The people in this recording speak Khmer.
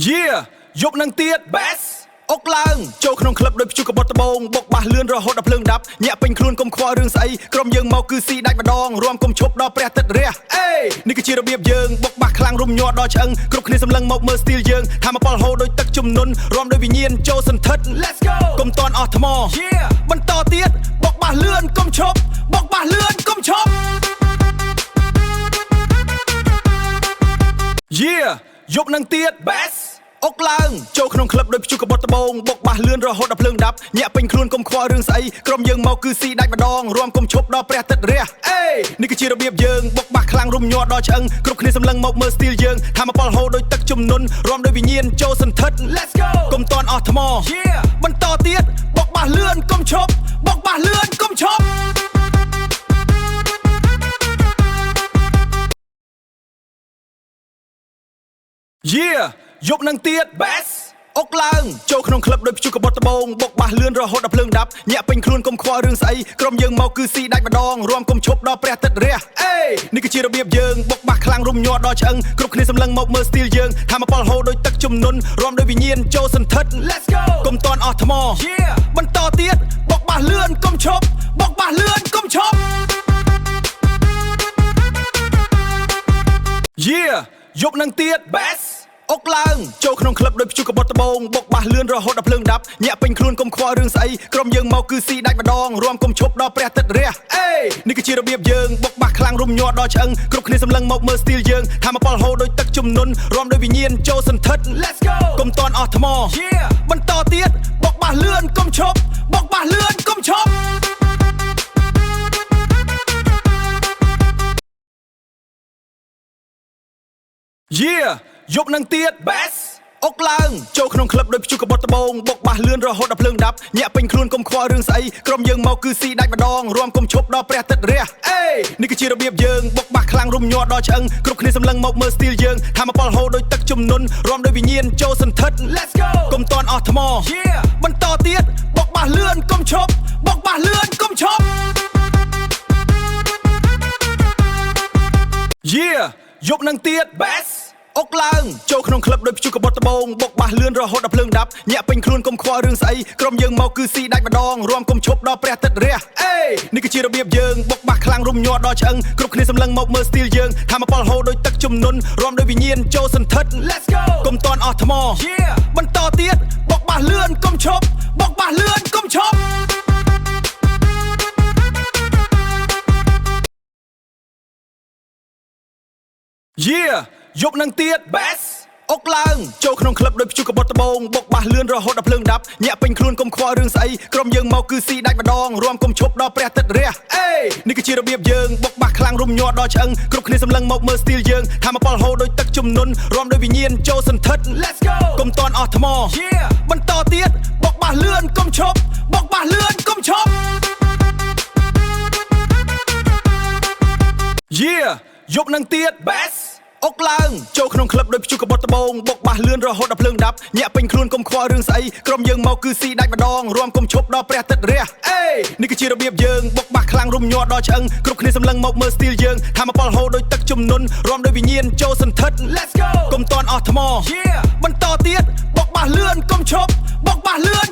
Yeah យកនឹងទៀត Best អុកឡើងចូលក្នុងក្លឹបដោយព្យុះកបត់ដបងបុកបាសលឿនរហូតដល់ភ្លើងដាប់ញាក់ពេញខ្លួនកុំខ្វល់រឿងស្អីក្រុមយើងមកគឺស៊ីដាច់ម្ដងរួមកុំឈប់ដល់ព្រះទឹករះអេនេះគឺជារបៀបយើងបុកបាសខ្លាំងរុំញ័រដល់ឆ្អឹងគ្រប់គ្នាសម្លឹងមកមើលស្ទីលយើងថាមកប៉លហូរដោយទឹកជំនន់រួមដោយវិញ្ញាណចូលសន្ធិដ្ឋ Let's go កុំតន់អស់ថ្ម Yeah បន្តទៀតបុកបាសលឿនកុំឈប់បុកបាសលឿនកុំឈប់ Yeah យកនឹងទៀត Best អុកឡើងចូលក្នុងក្លឹបដោយព្យុះកបត់ដបងបុកបាសលឿនរហូតដល់ភ្លើងដាប់ញាក់ពេញខ្លួនកុំខ្វល់រឿងស្អីក្រុមយើងមកគឺស៊ីដាច់ម្ដងរួមកុំឈប់ដល់ព្រះទឹករះអេនេះគឺជារបៀបយើងបុកបាសខ្លាំងរុំញ័រដល់ឆ្អឹងគ្រប់គ្នាសម្លឹងមកមើលស្ទីលយើងថាមកប៉លហូរដោយទឹកជំនន់រួមដោយវិញ្ញាណចូលសន្ធិដ្ឋ Let's go កុំតន់អស់ថ្ម Yeah បន្តទៀតបុកបាសលឿនកុំឈប់បុកបាសលឿនកុំឈប់ Yeah យកនឹងទៀត Best អុកឡើងចូលក្នុងក្លឹបដោយព្យុះកបត់ដបងបុកបាសលឿនរហូតដល់ភ្លើងដាប់ញាក់ពេញខ្លួនកុំខ្វល់រឿងស្អីក្រុមយើងមកគឺស៊ីដាច់ម្ដងរួមកុំឈប់ដល់ព្រះទឹករះអេនេះគឺជារបៀបយើងបុកបាសខ្លាំងរុំញ័រដល់ឆ្អឹងគ្រប់គ្នាសម្លឹងមកមើលស្ទីលយើងថាមកប៉លហូរដោយទឹកជំនន់រួមដោយវិញ្ញាណចូលសន្ធិដ្ឋ Let's go កុំតន់អស់ថ្ម Yeah បន្តទៀតបុកបាសលឿនកុំឈប់បុកបាសលឿនកុំឈប់ Yeah យកនឹងទៀត Best អុកឡើងចូលក្នុងក្លឹបដោយព្យុះកបត់ដបងបុកបាសលឿនរហូតដល់ភ្លើងដាប់ញាក់ពេញខ្លួនកុំខ្វល់រឿងស្អីក្រុមយើងមកគឺស៊ីដាច់ម្ដងរួមកុំឈប់ដល់ព្រះទឹករះអេនេះគឺជារបៀបយើងបុកបាសខ្លាំងរុំញ័រដល់ឆ្អឹងគ្រប់គ្នាសម្លឹងមកមើលស្ទីលយើងថាមកប៉លហូរដោយទឹកជំនន់រួមដោយវិញ្ញាណចូលសន្ធិដ្ឋ Let's go កុំតន់អស់ថ្ម Yeah បន្តទៀតបុកបាសលឿនកុំឈប់បុកបាសលឿនកុំឈប់ Yeah យកនឹងទៀត Best អុកឡើងចូលក្នុងក្លឹបដោយព្យុះកបត់ដបងបុកបាសលឿនរហូតដល់ភ្លើងដាប់ញាក់ពេញខ្លួនកុំខ្វល់រឿងស្អីក្រុមយើងមកគឺស៊ីដាច់ម្ដងរួមកុំឈប់ដល់ព្រះទឹករះអេនេះគឺជារបៀបយើងបុកបាសខ្លាំងរុំញ័រដល់ឆ្អឹងគ្រប់គ្នាសម្លឹងមកមើលស្ទីលយើងថាមកប៉លហូរដោយទឹកជំនន់រួមដោយវិញ្ញាណចូលសន្ធិដ្ឋ Let's go កុំតន់អស់ថ្ម Yeah បន្តទៀតបុកបាសលឿនកុំឈប់បុកបាសលឿនកុំឈប់ Yeah យកនឹងទៀត Best អុកឡើងចូលក្នុងក្លឹបដោយព្យុះកបត់ដបងបុកបាសលឿនរហូតដល់ភ្លើងដាប់ញាក់ពេញខ្លួនកុំខ្វល់រឿងស្អីក្រុមយើងមកគឺស៊ីដាច់ម្ដងរួមកុំឈប់ដល់ព្រះទឹករះអេនេះគឺជារបៀបយើងបុកបាសខ្លាំងរុំញ័រដល់ឆ្អឹងគ្រប់គ្នាសម្លឹងមកមើលស្ទីលយើងថាមកប៉លហូរដោយទឹកជំនន់រួមដោយវិញ្ញាណចូលសន្ធិដ្ឋ Let's go កុំតន់អស់ថ្ម Yeah បន្តទៀតបុកបាសលឿនកុំឈប់បុកបាសលឿនកុំឈប់ Yeah យកនឹងទៀត Best អុកឡើងចូលក្នុងក្លឹបដោយព្យុះកបត់ដបងបុកបាសលឿនរហូតដល់ភ្លើងដាប់ញាក់ពេញខ្លួនកុំខ្វល់រឿងស្អីក្រុមយើងមកគឺស៊ីដាច់ម្ដងរួមកុំឈប់ដល់ព្រះទឹករះអេនេះគឺជារបៀបយើងបុកបាសខ្លាំងរុំញ័រដល់ឆ្អឹងគ្រប់គ្នាសម្លឹងមកមើលស្ទីលយើងថាមកប៉លហូរដោយទឹកជំនន់រួមដោយវិញ្ញាណចូលសន្ធិដ្ឋ Let's go កុំតន់អស់ថ្ម Yeah បន្តទៀតបុកបាសលឿនកុំឈប់បុកបាសលឿនកុំឈប់ Yeah យកនឹងទៀត Best អុកឡើងចូលក្នុងក្លឹបដោយព្យុះកបត់ដបងបុកបាសលឿនរហូតដល់ភ្លើងដាប់ញាក់ពេញខ្លួនកុំខ្វល់រឿងស្អីក្រុមយើងមកគឺស៊ីដាច់ម្ដងរួមកុំឈប់ដល់ព្រះទឹករះអេនេះគឺជារបៀបយើងបុកបាសខ្លាំងរុំញ័រដល់ឆ្អឹងគ្រប់គ្នាសម្លឹងមកមើលស្ទីលយើងថាមកប៉លហូរដោយទឹកជំនន់រួមដោយវិញ្ញាណចូលសន្ធិដ្ឋ Let's go កុំតន់អស់ថ្ម Yeah បន្តទៀតបុកបាសលឿនកុំឈប់បុកបាសលឿន